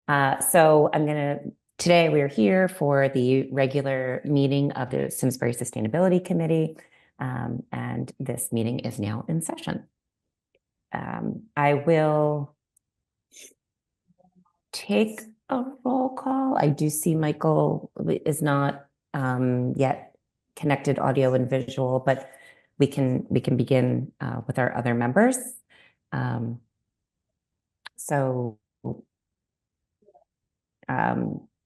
So today we are here for the regular meeting of the Simsbury Sustainability Committee, and this meeting is now in session. I will take a roll call. I do see Michael is not yet connected audio and visual, but we can begin with our other members.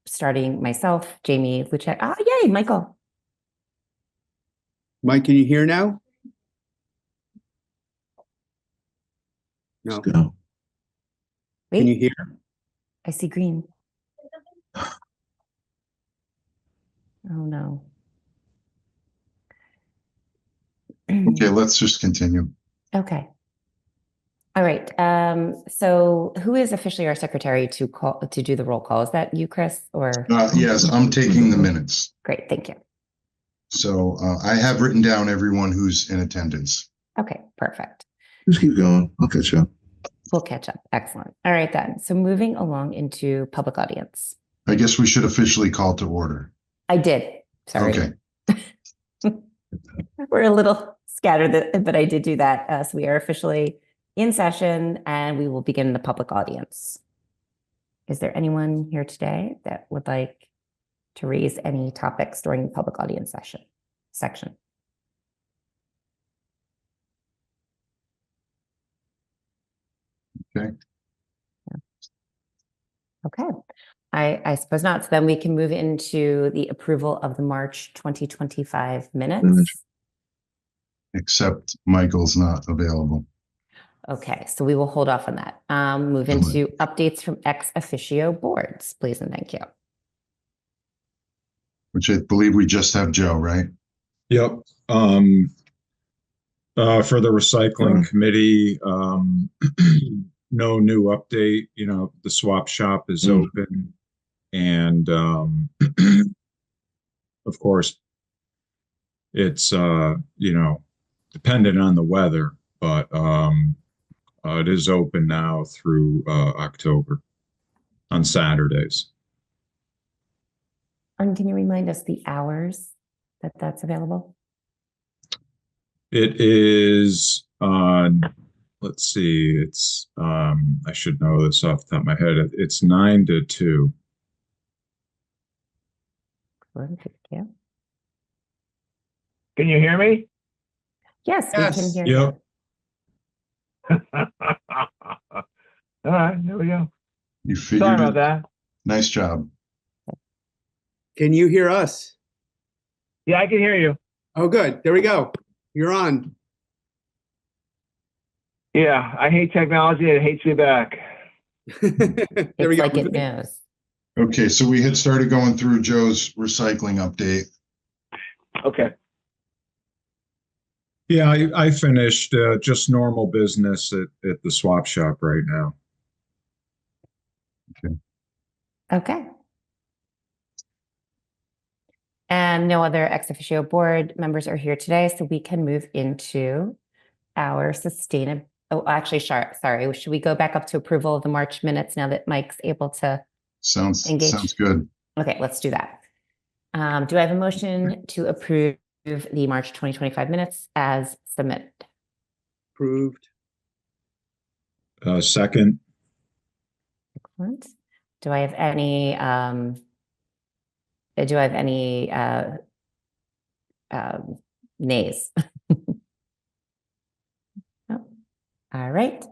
Starting myself, Jamie Luchek. Yay, Michael. Mike, can you hear now? No. Go. Wait, can you hear? I see green. Oh no. Okay, let's just continue. Okay. All right. So who is officially our secretary to do the roll call? Is that you, Chris, or? Yes, I'm taking the minutes. Great, thank you. So I have written down everyone who's in attendance. Okay, perfect. Just keep going. I'll catch up. We'll catch up. Excellent. All right then. So moving along into public audience. I guess we should officially call to order. I did. Sorry. Okay. We're a little scattered, but I did do that. So we are officially in session and we will begin the public audience. Is there anyone here today that would like to raise any topics during the public audience section? Okay. Okay. I suppose not. So then we can move into the approval of the March 2025 minutes. Except Michael's not available. Okay, so we will hold off on that. Move into updates from ex officio boards, please and thank you. Which I believe we just have Joe, right? Yep. For the recycling committee, no new update. You know, the swap shop is open, and of course, it's dependent on the weather, but it is open now through October on Saturdays. And can you remind us the hours that that's available? It is let's see, it's I should know this off the top of my head. It's 9 to 2. Thank you. Can you hear me? Yes, we can hear you. All right, there we go. You figured Sorry about that. Nice job. Can you hear us? Yeah, I can hear you. Oh, good. There we go. You're on. Yeah, I hate technology. It hates me back. There we go. Like it knows. Okay, so we had started going through Joe's recycling update. Okay. Yeah, I finished just normal business at the swap shop right now. Okay. And no other ex officio board members are here today, so we can move into our sustainability. Oh, actually, sorry. Should we go back up to approval of the March minutes now that Mike's able to engage? Sounds good. Okay, let's do that. Do I have a motion to approve the March 2025 minutes as submitted? Approved. Second. Excellent. Do I have any nays? No. All right.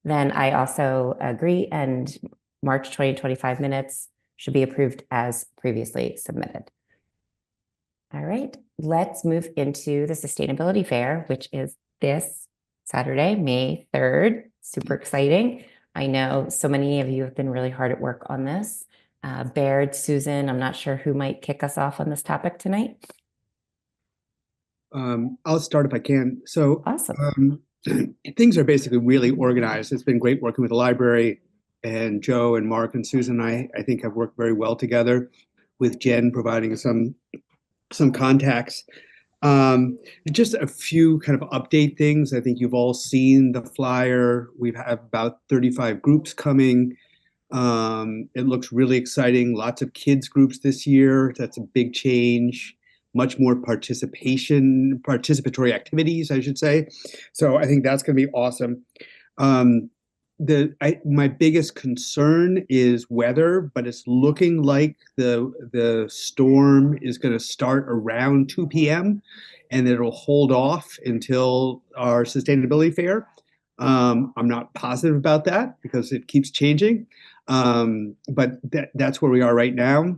Then I also agree, and March 2025 minutes should be approved as previously submitted. All right, let's move into the Sustainability Fair, which is this Saturday, May 3rd. Super exciting. I know so many of you have been really hard at work on this. Baird, Susan, I'm not sure who might kick us off on this topic tonight. I'll start if I can. So awesome. Things are basically really organized. It's been great working with the library, and Joe and Mark and Susan and I think have worked very well together, with Jen providing some contacts. Just a few kind of update things. I think you've all seen the flyer. We have about 35 groups coming. It looks really exciting. Lots of kids groups this year. That's a big change. Much more participatory activities, I should say. So I think that's going to be awesome. My biggest concern is weather, but it's looking like the storm is going to start around 2 p.m. and it'll hold off until our sustainability fair. I'm not positive about that because it keeps changing, but that's where we are right now.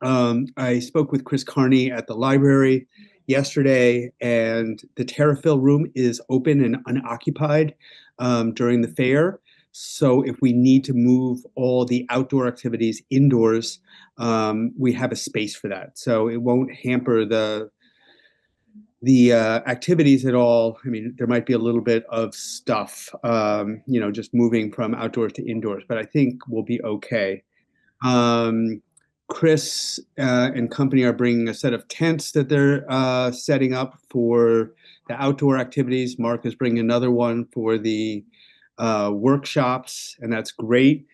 I spoke with Chris Carney at the library yesterday, and the Terrafill room is open and unoccupied during the fair. So if we need to move all the outdoor activities indoors, we have a space for that. So it won't hamper the activities at all. I mean, there might be a little bit of stuff, just moving from outdoors to indoors, but I think we'll be okay. Chris and company are bringing a set of tents that they're setting up for the outdoor activities. Mark is bringing another one for the workshops, and that's great.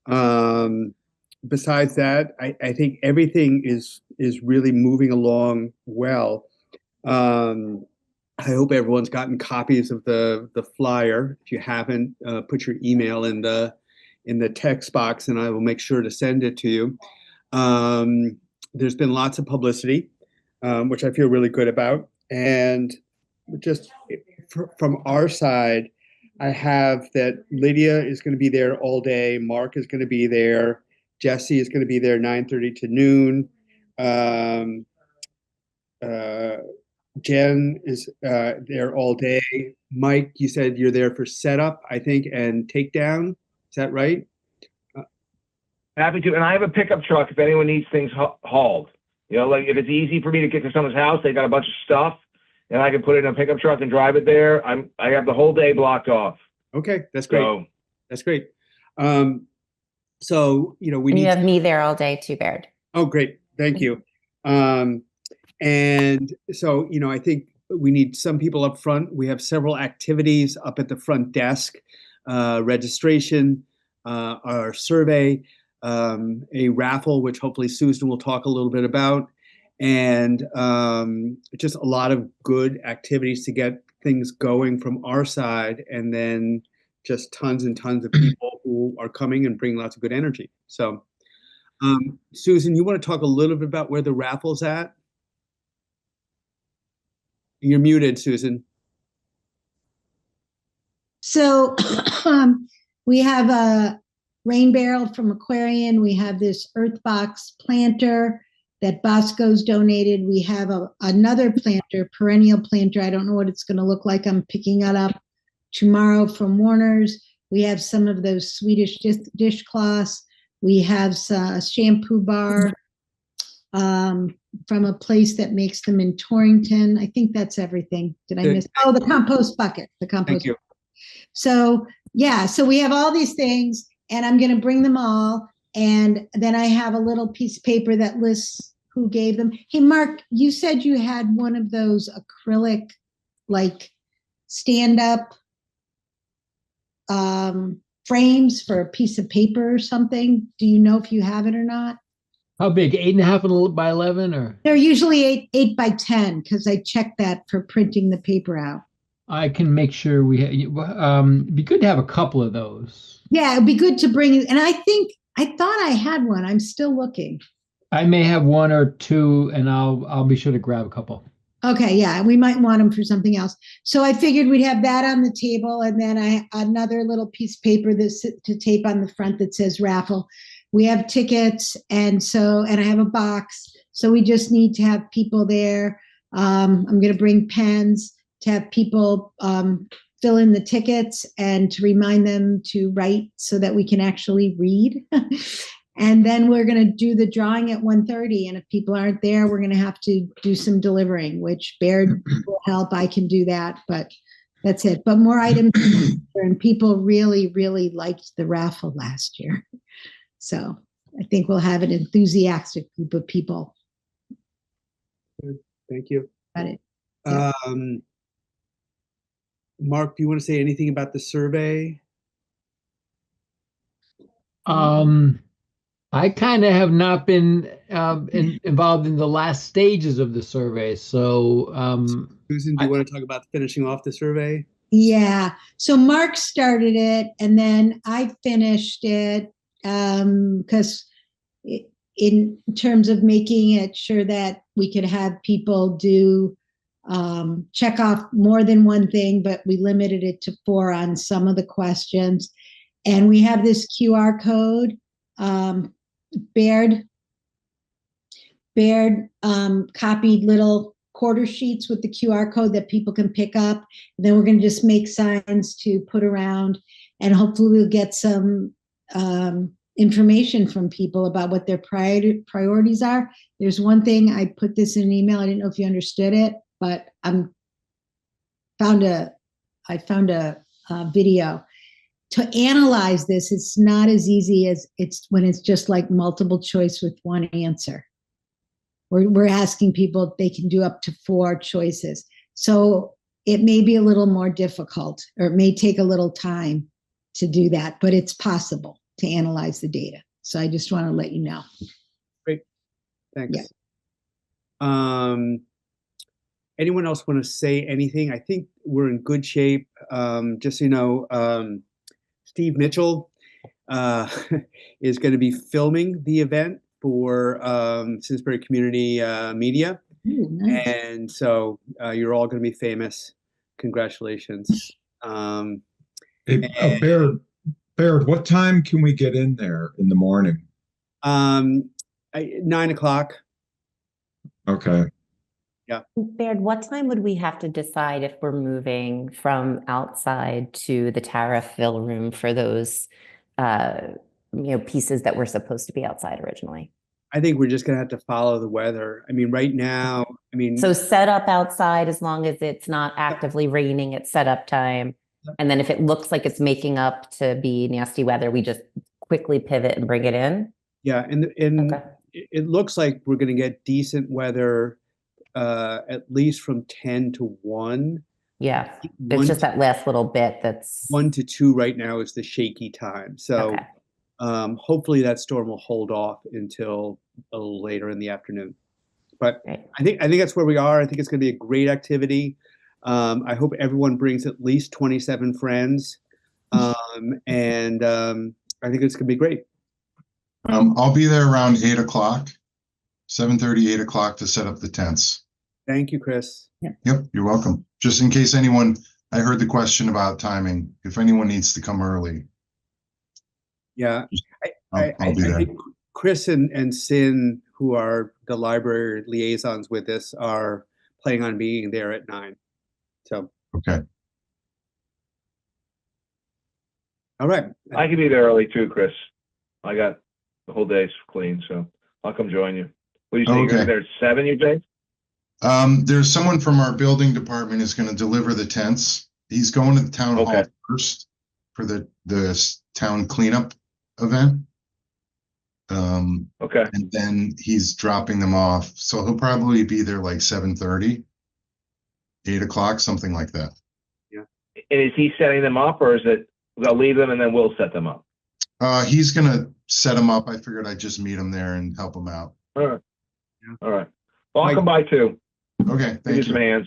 Besides that, I think everything is really moving along well. I hope everyone's gotten copies of the flyer. If you haven't, put your email in the text box, and I will make sure to send it to you. There's been lots of publicity, which I feel really good about. And just from our side, I have that Lydia is going to be there all day. Mark is going to be there. Jesse is going to be there 9:30 to noon. Jen is there all day. Mike, you said you're there for setup, I think, and takedown. Is that right? Happy to. And I have a pickup truck if anyone needs things hauled. Like if it's easy for me to get to someone's house, they got a bunch of stuff, and I can put it in a pickup truck and drive it there. I have the whole day blocked off. Okay, that's great. So, that's great. So we And need. you have me there all day too, Baird. Oh, great. Thank you. And so, I think we need some people up front. We have several activities up at the front desk, registration, our survey, a raffle, which hopefully Susan will talk a little bit about, and just a lot of good activities to get things going from our side, and then just tons and tons of people who are coming and bring lots of good energy. So, Susan, you want to talk a little bit about where the raffle's at? You're muted, Susan. So we have a rain barrel from Aquarian. We have this Earthbox planter that Bosco's donated. We have another planter, perennial planter. I don't know what it's going to look like. I'm picking that up tomorrow from Warner's. We have some of those Swedish dishcloths. We have a shampoo bar from a place that makes them in Torrington. I think that's everything. Did I miss? Oh, the compost bucket. The compost. Thank you. So yeah, so we have all these things, and I'm going to bring them all. And then I have a little piece of paper that lists who gave them. Hey, Mark, you said you had one of those acrylic, like stand-up frames for a piece of paper or something. Do you know if you have it or not? How big? 8.5 by 11, or? They're usually 8 by 10 because I checked that for printing the paper out. I can make sure we it'd be good to have a couple of those. Yeah, it'd be good to bring it. And I thought I had one. I'm still looking. I may have one or two, and I'll be sure to grab a couple. Okay, yeah, we might want them for something else. So I figured we'd have that on the table, and then another little piece of paper to tape on the front that says raffle. We have tickets, and I have a box. So we just need to have people there. I'm going to bring pens to have people fill in the tickets and to remind them to write so that we can actually read. And then we're going to do the drawing at 1:30. And if people aren't there, we're going to have to do some delivering, which Baird will help. I can do that, but that's it. But more items, and people really, really liked the raffle last year. So I think we'll have an enthusiastic group of people. Thank you. Got it. Yeah. Mark, do you want to say anything about the survey? I kind of have not been involved in the last stages of the survey, so Susan, do you want to talk about finishing off the survey? Yeah. So Mark started it and then I finished it because in terms of making it sure that we could have people do check off more than one thing, but we limited it to 4 on some of the questions. And we have this QR code. Baird copied little quarter sheets with the QR code that people can pick up. And then we're going to just make signs to put around, and hopefully we'll get some information from people about what their priorities are. There's one thing, I put this in an email. I didn't know if you understood it, but I found a video. To analyze this, it's not as easy as it's when it's just like multiple choice with one answer. We're asking people if they can do up to 4 choices. So it may be a little more difficult, or it may take a little time to do that, but it's possible to analyze the data. So I just want to let you know. Great, thanks. Yeah. Anyone else want to say anything? I think we're in good shape. Just so you know, Steve Mitchell is going to be filming the event for Simsbury Community Media. Ooh, nice. And so you're all going to be famous. Congratulations. Baird, what time can we get in there in the morning? 9 o'clock. Okay. Baird, what time would we have to decide if we're moving from outside to the Tara fill room for those pieces that were supposed to be outside originally? I think we're just going to have to follow the weather. I mean, right now, So set up outside as long as it's not actively raining at setup time. And then if it looks like it's making up to be nasty weather, we just quickly pivot and bring it in. Yeah, and Okay. it looks like we're going to get decent weather at least from 10 to 1. Yeah, it's just that last little bit that's 1 to 2 right now is the shaky time. So okay. hopefully that storm will hold off until a little later in the afternoon. But Right. I think that's where we are. I think it's going to be a great activity. I hope everyone brings at least 27 friends. And I think it's going to be great. I'll be there around 8 o'clock, 7:30, 8 o'clock to set up the tents. Thank you, Chris. Yep, you're welcome. Just in case anyone, I heard the question about timing. If anyone needs to come early. Yeah, I'll be there. I think Chris and Sin, who are the library liaisons with this, are planning on being there at 9. So, Okay. all right. I can be there early too, Chris. I got the whole day's clean, so I'll come join you. What do you say? You're Okay. there at 7, you think? There's someone from our building department is going to deliver the tents. He's going to the town hall Okay. first for the town cleanup event. Okay. And then he's dropping them off. So he'll probably be there like 7:30, 8 o'clock, something like that. And is he setting them up, or is it they'll leave them and then we'll set them up? He's going to set them up. I figured I'd just meet him there and help him out. All right. Yeah. All right. Well, I'll Mike- come by too. Okay, Give thank you some you.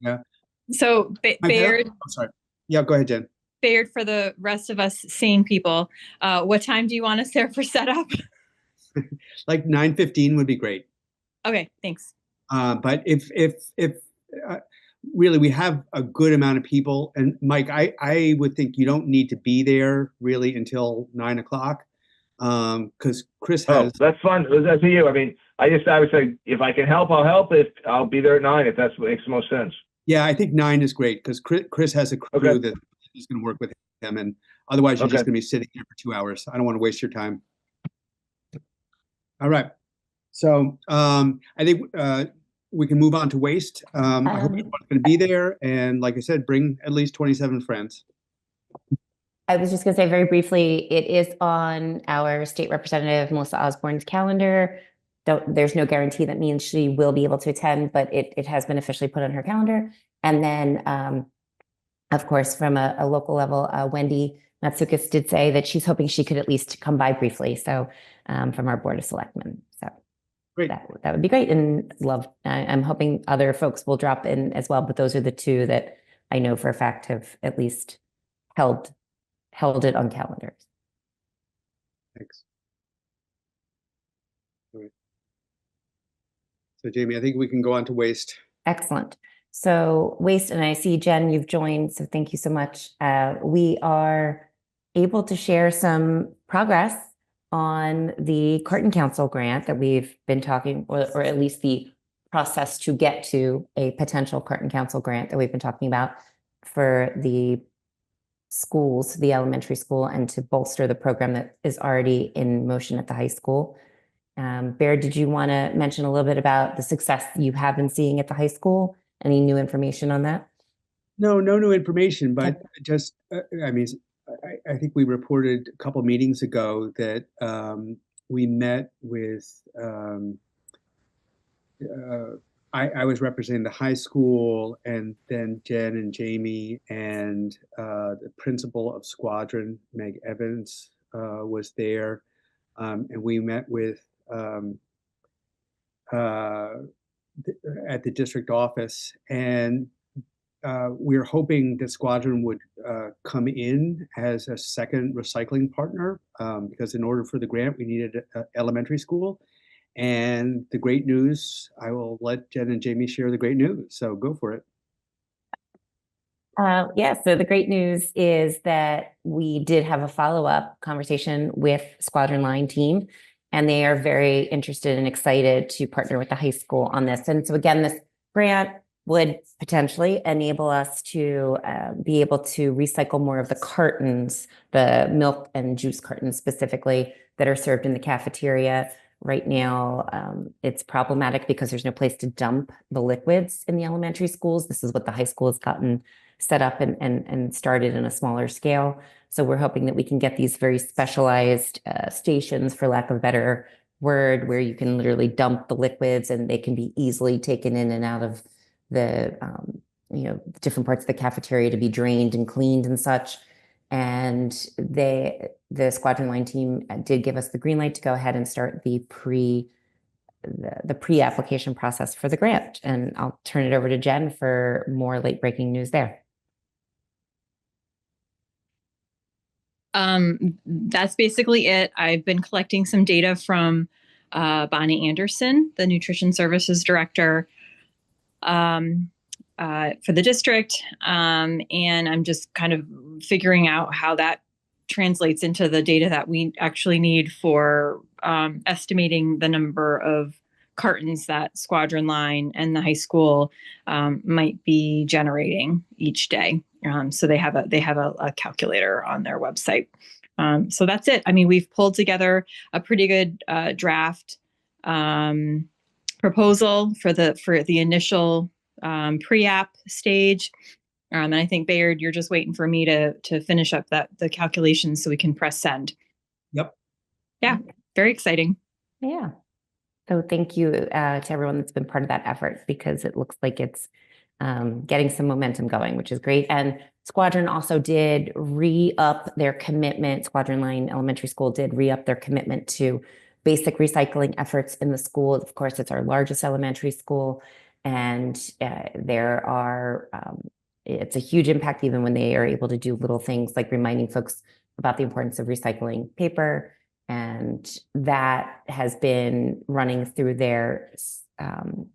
hands. So Baird, I'm sorry. Yeah, go ahead, Jen. Baird, for the rest of us seeing people, what time do you want us there for setup? Like 9:15 would be great. Okay, thanks. But if really we have a good amount of people, and Mike, I would think you don't need to be there really until 9 o'clock, because Chris Oh, has. that's fun. That's to you. I mean, I would say if I can help, I'll help. If I'll be there at 9, if that's what makes the most sense. Yeah, I think 9 is great because Chris has a crew Okay. that is going to work with him, and otherwise you're just Okay. going to be sitting here for 2 hours. I don't want to waste your time. All right, so I think we can move on to waste. I hope everyone's going to be there, and like I said, bring at least 27 friends. I was just going to say very briefly, it is on our state representative, Melissa Osborne's calendar. There's no guarantee that means she will be able to attend, but it has been officially put on her calendar. And then, of course, from a local level, Wendy, Matsukis did say that she's hoping she could at least come by briefly. So from our Board of Selectmen. So Great. that would be great. And I'm hoping other folks will drop in as well. But those are the two that I know for a fact have at least held it on calendars. Thanks. All right. So Jamie, I think we can go on to waste. Excellent. So waste, and I see Jen, you've joined, so thank you so much. We are able to share some progress on the Carton Council grant that we've been talking, or at least the process to get to a potential Carton Council grant that we've been talking about for the schools, the elementary school, and to bolster the program that is already in motion at the high school. Bear, did you want to mention a little bit about the success you have been seeing at the high school? Any new information on that? No new information, but just, I mean, I think we reported a couple meetings ago that we met with, I was representing the high school, and then Jen and Jamie and the principal of Squadron, Meg Evans, was there. And we met with at the district office, and we're hoping that Squadron would come in as a second recycling partner, because in order for the grant, we needed an elementary school. And the great news, I will let Jen and Jamie share the great news. So go for it. Yeah, so the great news is that we did have a follow-up conversation with Squadron Line team, and they are very interested and excited to partner with the high school on this. And so again, this grant would potentially enable us to be able to recycle more of the cartons, the milk and juice cartons specifically, that are served in the cafeteria. Right now, it's problematic because there's no place to dump the liquids in the elementary schools. This is what the high school has gotten set up and started in a smaller scale. So we're hoping that we can get these very specialized stations, for lack of a better word, where you can literally dump the liquids and they can be easily taken in and out of the different parts of the cafeteria to be drained and cleaned and such. And the Squadron Line team did give us the green light to go ahead and start the pre-application process for the grant. And I'll turn it over to Jen for more late breaking news there. That's basically it. I've been collecting some data from Bonnie Anderson, the Nutrition Services Director for the district. And I'm just kind of figuring out how that translates into the data that we actually need for estimating the number of cartons that Squadron Line and the high school might be generating each day. So they have a calculator on their website. So that's it. I mean, we've pulled together a pretty good draft proposal for the initial pre-app stage. And I think, Bayard, you're just waiting for me to finish up the calculations so we can press send. Yep. Yeah, very exciting. Yeah. So thank you to everyone that's been part of that effort, because it looks like it's getting some momentum going, which is great. And Squadron also did re-up their commitment. Squadron Line Elementary School did re-up their commitment to basic recycling efforts in the school. Of course, it's our largest elementary school, and it's a huge impact even when they are able to do little things like reminding folks about the importance of recycling paper. And that has been running through their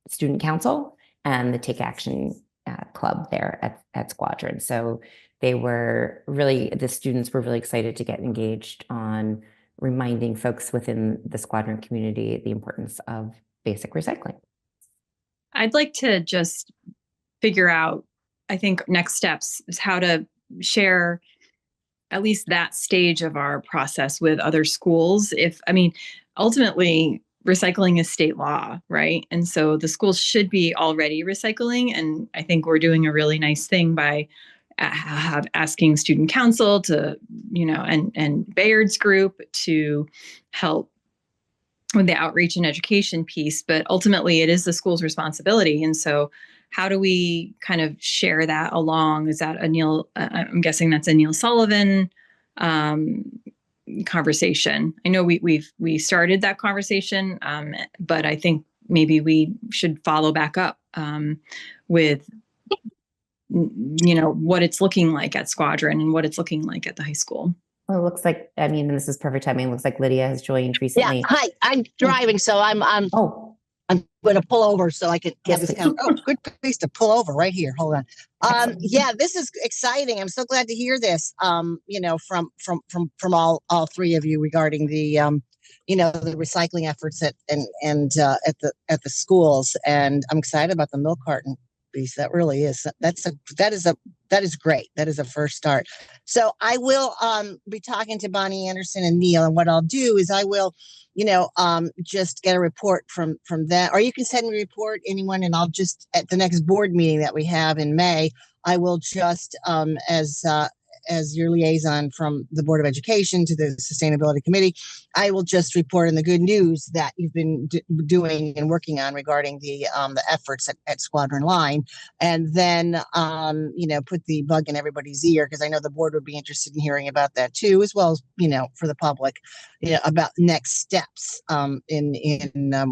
student council and the Take Action Club there at Squadron. So the students were really excited to get engaged on reminding folks within the Squadron community the importance of basic recycling. I'd like to just figure out, I think next steps is how to share at least that stage of our process with other schools. Ultimately, recycling is state law, right? And so the schools should be already recycling. And I think we're doing a really nice thing by asking student council to, and Bayard's group to help with the outreach and education piece. But ultimately, it is the school's responsibility. And so how do we kind of share that along? Is that I'm guessing that's a Neil Sullivan conversation. I know we started that conversation, but I think maybe we should follow back up with what it's looking like at Squadron and what it's looking like at the high school. Well, it looks like, I mean, this is perfect timing. It looks like Lydia has joined Yeah, recently. hi. I'm driving, so I'm Oh, going to pull over so I can Yes, have this. please. Oh, good place to pull over right here. Hold on. Excellent. Yeah, this is exciting. I'm so glad to hear this. From all three of you regarding the the recycling efforts at the schools, and I'm excited about the milk carton piece. That really is. That is great. That is a first start. So I will be talking to Bonnie Anderson and Neil, and what I'll do is I will just get a report from them, or you can send me a report, anyone, and I'll just, at the next board meeting that we have in May, I will just as your liaison from the Board of Education to the Sustainability Committee, I will just report on the good news that you've been doing and working on regarding the efforts at Squadron Line, and then put the bug in everybody's ear, because I know the board would be interested in hearing about that too, as well as for the public, about next steps in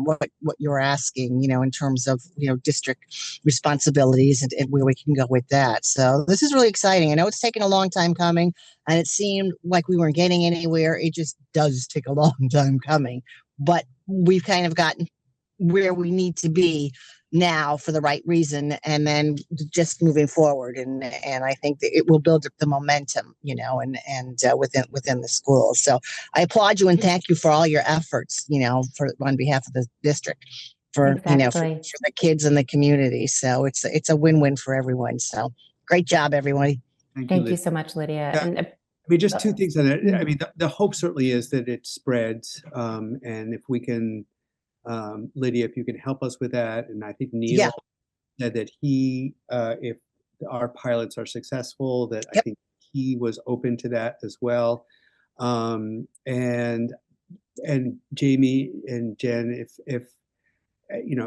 what you're asking, in terms of district responsibilities and where we can go with that. So this is really exciting. I know it's taken a long time coming, and it seemed like we weren't getting anywhere. It just does take a long time coming, but we've kind of gotten where we need to be now for the right reason, and then just moving forward, and I think that it will build up the momentum, and within the schools. So I applaud you and thank you for all your efforts, on behalf of the district, for Exactly. for the kids in the community. So it's a win-win for everyone. So great job, everybody. Thank you Lydia. so much, Lydia. Yeah. And I mean, just two things on that. I mean, the hope certainly is that it spreads, and if we can, Lydia, if you can help us with that, and I think Neil Yeah. said that he, if our pilots are successful, that I Yep. think he was open to that as well. And Jamie and Jen, if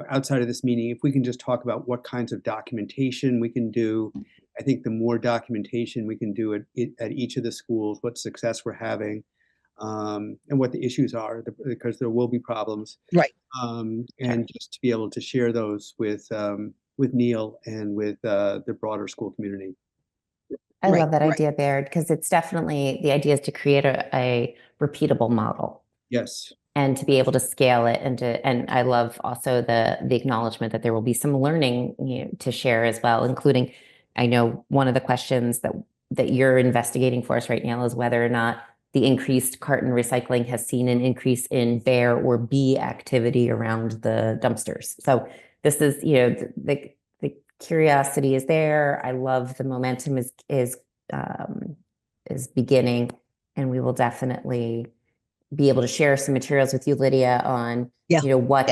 outside of this meeting, if we can just talk about what kinds of documentation we can do. I think the more documentation we can do at each of the schools, what success we're having, and what the issues are, because there will be problems. Right. And just to be able to share those with Neil and with the broader school community. I Right, love that right. idea, Baird, because it's definitely, the idea is to create a repeatable model Yes. and to be able to scale it, and I love also the acknowledgement that there will be some learning to share as well, including, I know one of the questions that you're investigating for us right now is whether or not the increased carton recycling has seen an increase in bear or bee activity around the dumpsters. So this is, the curiosity is there. I love the momentum is beginning, and we will definitely be able to share some materials with you, Lydia, on what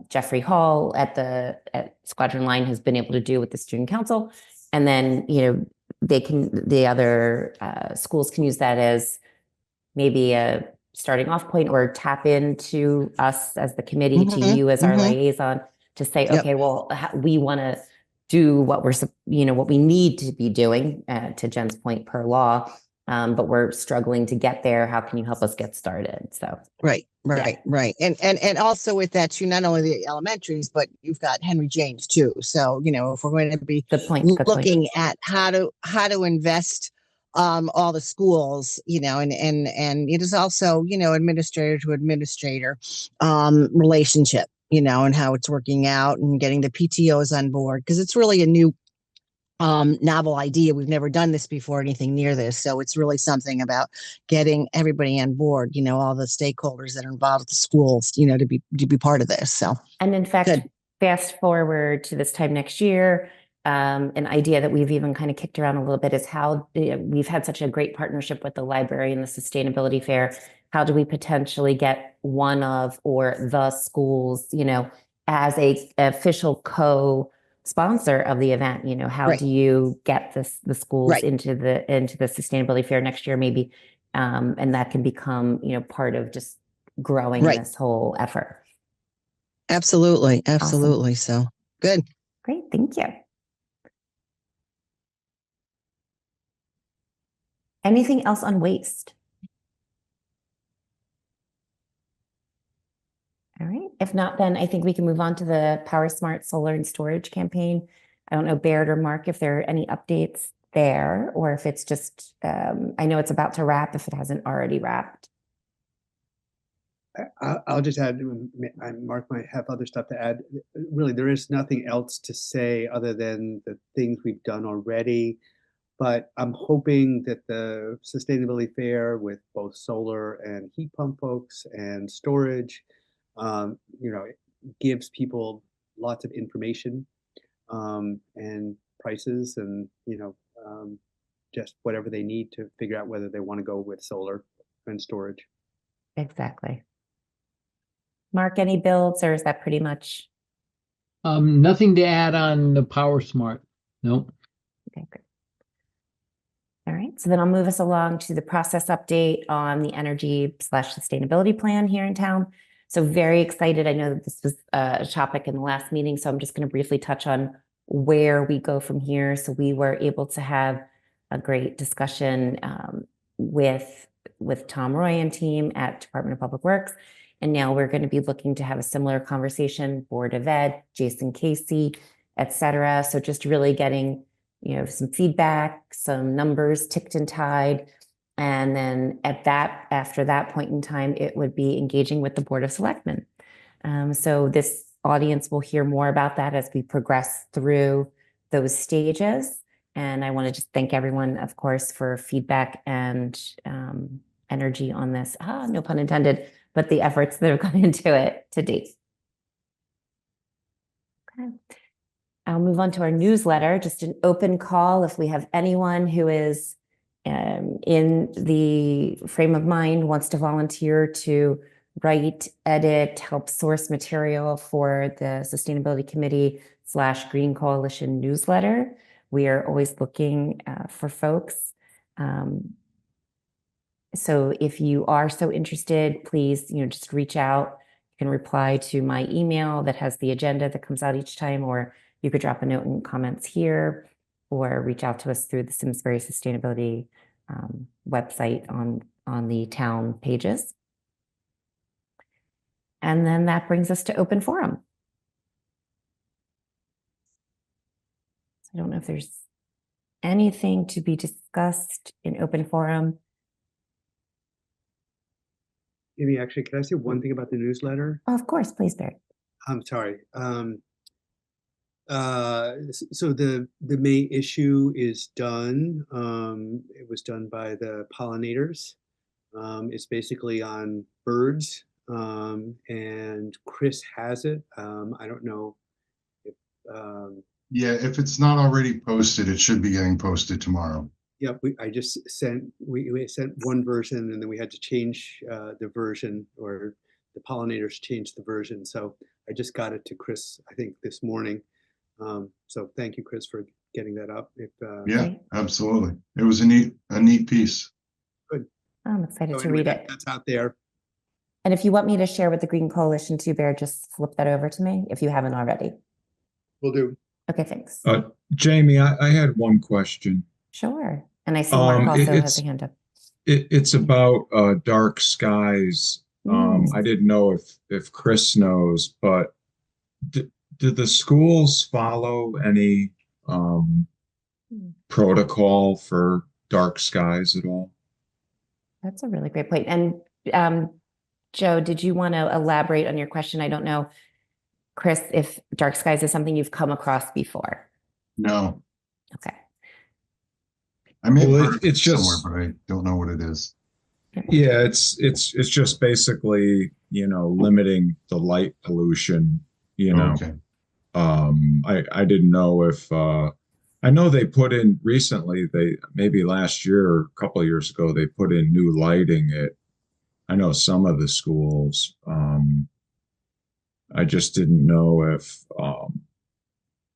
Jeffrey Hall at Squadron Line has been able to do with the student council, and then the other schools can use that as maybe a starting off point, or tap into us as the committee, to you as our liaison, to say, okay, well, we want to do what what we need to be doing, to Jen's point, per law, but we're struggling to get there. How can you help us get started? So Right. And also with that too, not only the elementaries, but you've got Henry James too. So, if we're going to be looking at how to invest all the schools, and it is also, administrator to administrator relationship, and how it's working out, and getting the PTOs on board, because it's really a new novel idea. We've never done this before, anything near this. So it's really something about getting everybody on board, all the stakeholders that are involved with the schools, to be part of this. So, and in fact, fast forward to this time next year, an idea that we've even kind of kicked around a little bit is how we've had such a great partnership with the library and the sustainability fair. How do we potentially get one of, or the schools, as a official co-sponsor of the event? How do you get the schools into the sustainability fair next year, maybe, and that can become part of just growing this whole effort. Absolutely. Awesome. So good. Great, thank you. Anything else on waste? All right. If not, then I think we can move on to the Power Smart Solar and Storage campaign. I don't know, Baird or Mark, if there are any updates there, or if it's just, I know it's about to wrap if it hasn't already wrapped. I'll just add, Mark might have other stuff to add. Really, there is nothing else to say other than the things we've done already. But I'm hoping that the sustainability fair with both solar and heat pump folks and storage, it gives people lots of information and prices and, just whatever they need to figure out whether they want to go with solar and storage. Exactly. Mark, any builds, or is that pretty much? Nothing to add on the Power Smart. Nope. Okay, great. All right, so then I'll move us along to the process update on the energy/sustainability plan here in town. So very excited. I know that this was a topic in the last meeting, so I'm just going to briefly touch on where we go from here. So we were able to have a great discussion with Tom Roy and team at Department of Public Works. And now we're going to be looking to have a similar conversation, Board of Ed, Jason Casey, et cetera. So just really getting, some feedback, some numbers ticked and tied. And then after that point in time, it would be engaging with the Board of Selectmen. So this audience will hear more about that as we progress through those stages. And I want to just thank everyone, of course, for feedback and energy on this. No pun intended, but the efforts that have gone into it to date. Okay. I'll move on to our newsletter, just an open call. If we have anyone who is in the frame of mind, wants to volunteer to write, edit, help source material for the Sustainability Committee / Green Coalition newsletter, we are always looking for folks. So if you are so interested, please, just reach out. You can reply to my email that has the agenda that comes out each time, or you could drop a note in comments here, or reach out to us through the Simsbury Sustainability website on the town pages. And then that brings us to open forum. So I don't know if there's anything to be discussed in open forum. Amy, actually, can I say one thing about the newsletter? Oh, of course, please, Barry. I'm sorry. So the May issue is done. It was done by the pollinators. It's basically on birds, and Chris has it. I don't know if. Yeah, if it's not already posted, it should be getting posted tomorrow. Yeah, I just sent, we sent one version and then we had to change the version, or the pollinators changed the version. So I just got it to Chris, I think this morning. So thank you, Chris, for getting that up. Yeah, absolutely. It was a neat piece. Good. I'm excited to anyway, read it. That's out there. And if you want me to share with the Green Coalition too, Bear, just flip that over to me if you haven't already. Will do. Okay, thanks. Jamie, I had one question. Sure. And I see Mark also has a hand up. It's about dark skies. I didn't know if Chris knows, but did the schools follow any protocol for dark skies at all? That's a really great point. And Joe, did you want to elaborate on your question? I don't know, Chris, if dark skies is something you've come across before. No. Okay. I may Well, have heard it's it just somewhere, but I don't know what it is. Yeah, it's just basically, limiting the light pollution, Okay. I didn't know if I know they put in recently, maybe last year or a couple of years ago, they put in new lighting at, I know some of the schools. I just didn't know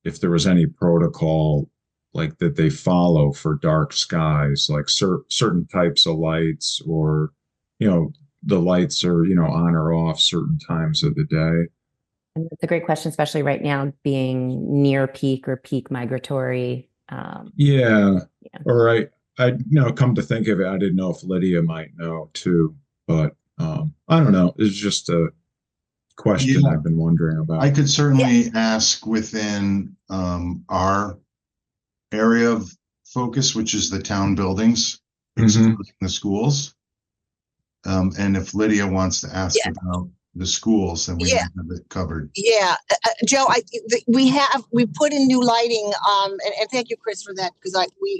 if there was any protocol like that they follow for dark skies, like certain types of lights, or, the lights are, on or off certain times of the day. And it's a great question, especially right now being near peak or peak migratory. Yeah. Or come to think of it, I didn't know if Lydia might know too, but I don't know. It's just a question Yeah. I've been wondering about. I could certainly ask within our area of focus, which is the town buildings, excluding the schools. And if Lydia wants to ask Yeah. about the schools, then we Yeah. might have it covered. Yeah, Joe, we put in new lighting, and thank you, Chris, for that, because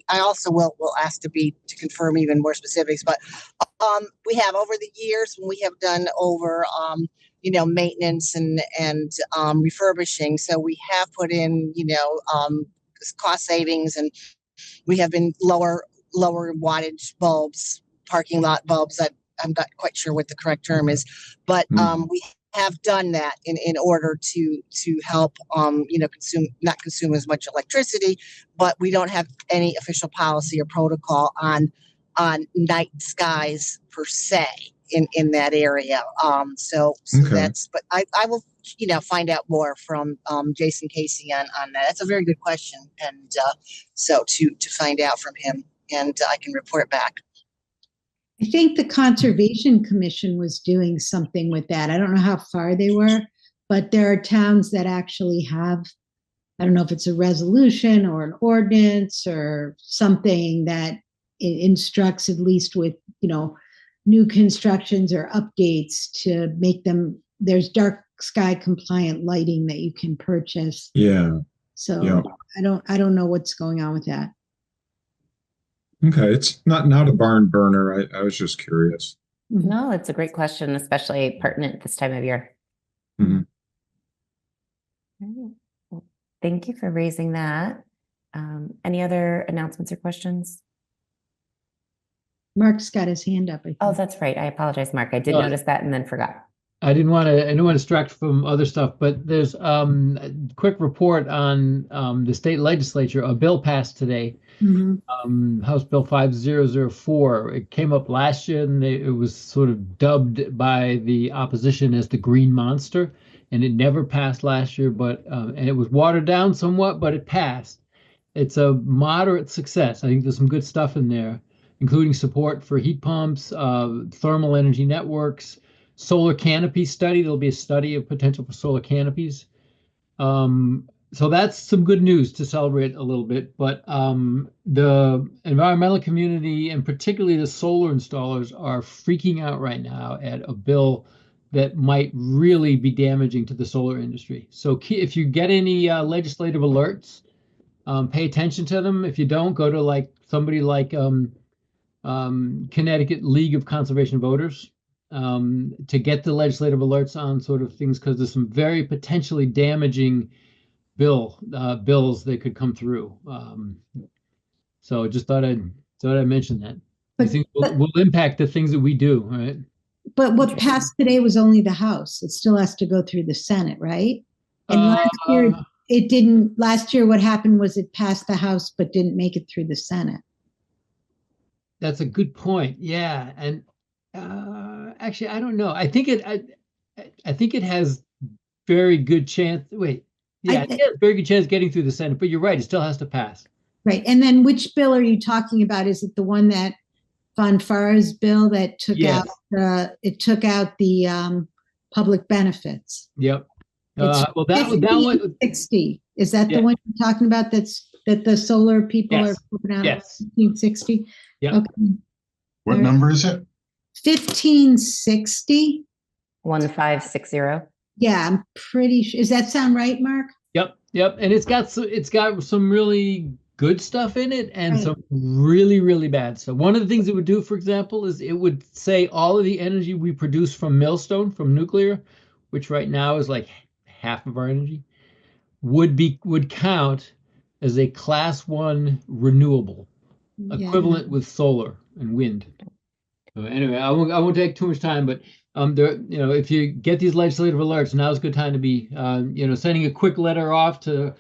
I also will ask to confirm even more specifics, but we have over the years when we have done over maintenance and refurbishing, so we have put in cost savings, and we have been lower wattage bulbs, parking lot bulbs. I'm not quite sure what the correct term is, but we have done that in order to help not consume as much electricity, but we don't have any official policy or protocol on night skies per se in that area. So Okay. that's, but I will find out more from Jason Casey on that. That's a very good question, and so to find out from him, and I can report back. I think the Conservation Commission was doing something with that. I don't know how far they were, but there are towns that actually have, I don't know if it's a resolution or an ordinance or something that instructs, at least with, new constructions or updates, to make them, there's dark sky compliant lighting that you can purchase. Yeah. So Yeah. I don't know what's going on with that. Okay. It's not a barn burner. I was just curious. No, it's a great question, especially pertinent this time of year. Mhm. All right. Well, thank you for raising that. Any other announcements or questions? Mark's got his hand up, I think. Oh, that's right. I apologize, Mark. I did notice that and then forgot. I didn't want to distract from other stuff, but there's a quick report on the state legislature. A bill passed today, House Bill 5004. It came up last year, and it was sort of dubbed by the opposition as the Green Monster, and it never passed last year. But and it was watered down somewhat, but it passed. It's a moderate success. I think there's some good stuff in there, including support for heat pumps, thermal energy networks, solar canopy study. There'll be a study of potential for solar canopies. So that's some good news to celebrate a little bit. But the environmental community, and particularly the solar installers, are freaking out right now at a bill that might really be damaging to the solar industry. So if you get any legislative alerts, pay attention to them. If you don't, go to somebody like Connecticut League of Conservation Voters to get the legislative alerts on sort of things, because there's some very potentially damaging bills that could come through. So just thought I'd mention that. These things will impact the things that we do, right? But what passed today was only the House. It still has to go through the Senate, right? And last year it didn't. Last year, what happened was it passed the House but didn't make it through the Senate. That's a good point. Yeah, and actually, I don't know. I think it has very good chance. Wait, yeah, it has very good chance getting through the Senate. But you're right; it still has to pass. Right. And then, which bill are you talking about? Is it the one that Von Farah's bill that took out the public benefits? Yep. Well, that one 60. Is that the one you're talking about? That the solar people are flipping out? Yes. 1560. Yeah. Okay. What number is it? 1560. 1560. Yeah, I'm pretty sure. Does that sound right, Mark? Yep. And it's got some really good stuff in it and some really, really bad stuff. One of the things it would do, for example, is it would say all of the energy we produce from millstone, from nuclear, which right now is like half of our energy, would count as a class 1 renewable, equivalent with solar and wind. So anyway, I won't take too much time, but if you get these legislative alerts, now's a good time to be sending a quick letter off to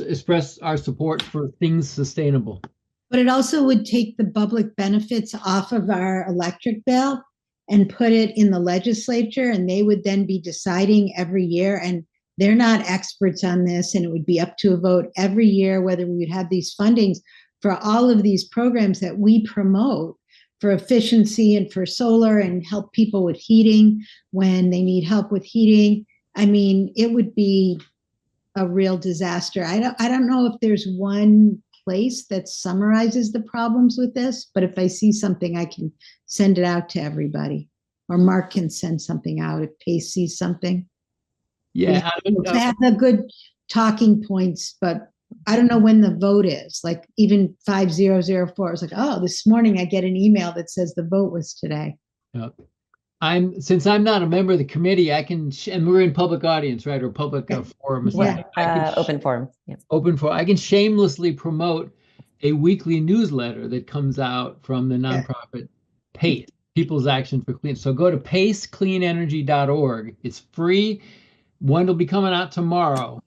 express our support for things sustainable. But it also would take the public benefits off of our electric bill and put it in the legislature, and they would then be deciding every year, and they're not experts on this, and it would be up to a vote every year whether we would have these fundings for all of these programs that we promote for efficiency and for solar and help people with heating when they need help with heating. I mean, it would be a real disaster. I don't know if there's one place that summarizes the problems with this, but if I see something, I can send it out to everybody, or Mark can send something out if Pace sees something. Yeah. To have the good talking points, but I don't know when the vote is. Like even 5004, it's like, oh, this morning I get an email that says the vote was today. Yeah. Since I'm not a member of the committee, I can, and we're in public audience, right? Or public forum. Or something. Open forum. Yes. Open forum. I can shamelessly promote a weekly newsletter that comes out from the nonprofit PACE, People's Action for Clean. So go to pacecleanenergy.org. It's free. One will be coming out tomorrow.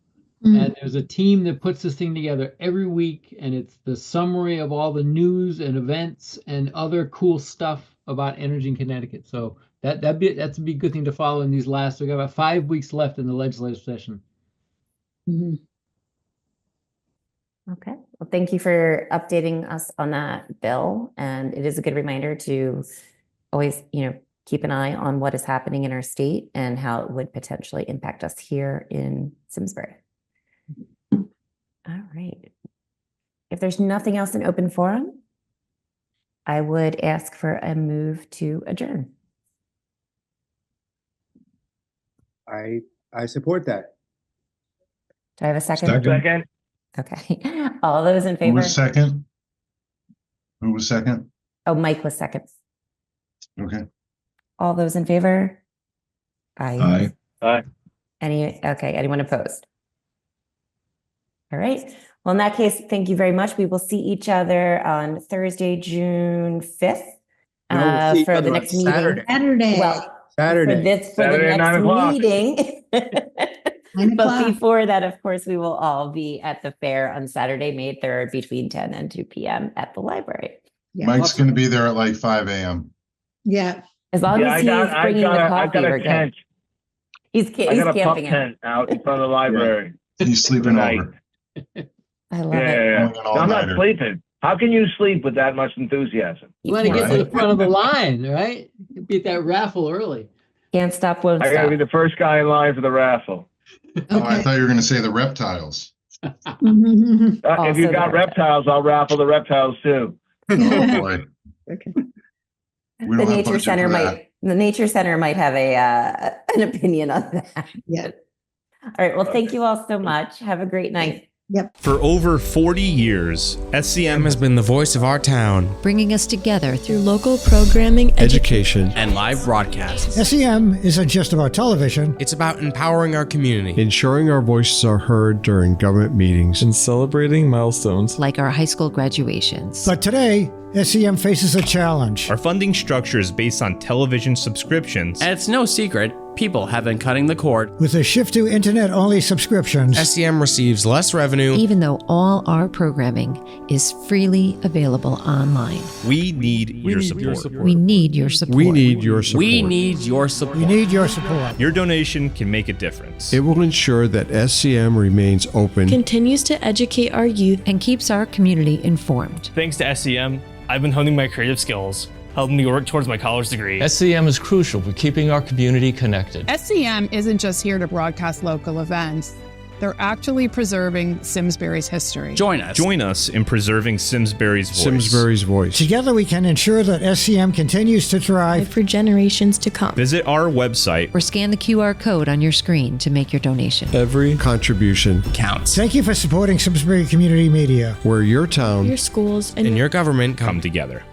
And there's a team that puts this thing together every week, and it's the summary of all the news and events and other cool stuff about energy in Connecticut. So that's a big good thing to follow in these last. We've got about 5 weeks left in the legislative session. Okay. Well, thank you for updating us on that, Bill. And it is a good reminder to always, keep an eye on what is happening in our state and how it would potentially impact us here in Simsbury. All right. If there's nothing else in open forum, I would ask for a move to adjourn. I support that. Do I have a second? Second. Okay. All those in Who favor? was second? Who was second? Oh, Mike was second. Okay. All those in favor? Aye. Aye. Anyone opposed? All right. Well, in that case, thank you very much. We will see each other on Thursday, June 5th No, we'll see each for other the on next meeting. Saturday. Well, Saturday. for the Saturday, 9 next o'clock. meeting. 9 But o'clock. before that, of course, we will all be at the fair on Saturday, May 3rd, between 10 and 2 p.m. at the library. Yeah. Mike's going to be there at like 5 a.m. Yeah. As long as he's bringing the I've coffee, got we're a good. tent. He's I got a pup camping out. tent out in front of the library. He's sleeping Tonight. over. I love Yeah, it. yeah. Going No, I'm not all-nighter. sleeping. How can you sleep with that much enthusiasm? You want to get to the Right. front of the line, right? Beat that raffle early. Can't stop, won't I gotta stop. be the first guy in line for the raffle. Oh, I Okay. thought you were going to say the reptiles. Mhm. If Also you the got reptiles. reptiles, I'll raffle the reptiles too. Oh boy. Okay. We The don't have nature budget center for that. the nature center might have an opinion on that. Yeah. All right. Well, thank you all so much. Have a great night. For over 40 years, SCM has been the voice of our town, bringing us together through local programming, education, and live broadcasts. SEM isn't just about television. It's about empowering our community, ensuring our voices are heard during government meetings, and celebrating milestones like our high school graduations. But today, SEM faces a challenge. Our funding structure is based on television subscriptions, and it's no secret people have been cutting the cord. With a shift to internet-only subscriptions, SEM receives less revenue, even though all our programming is freely available online. We need your support. We need your support. We need your support. We need your support. We need your support. Your donation can make a difference. It will ensure that SCM remains open, continues to educate our youth, and keeps our community informed. Thanks to SCM, I've been honing my creative skills, helping me work towards my college degree. SCM is crucial for keeping our community connected. SCM isn't just here to broadcast local events. They're actually preserving Simsbury's history. Join us in preserving Simsbury's voice. Simsbury's voice. Together we can ensure that SCM continues to thrive for generations to come. Visit our website or scan the QR code on your screen to make your donation. Every contribution counts. Thank you for supporting Simsbury Community Media, where your town, your schools, and your government come together.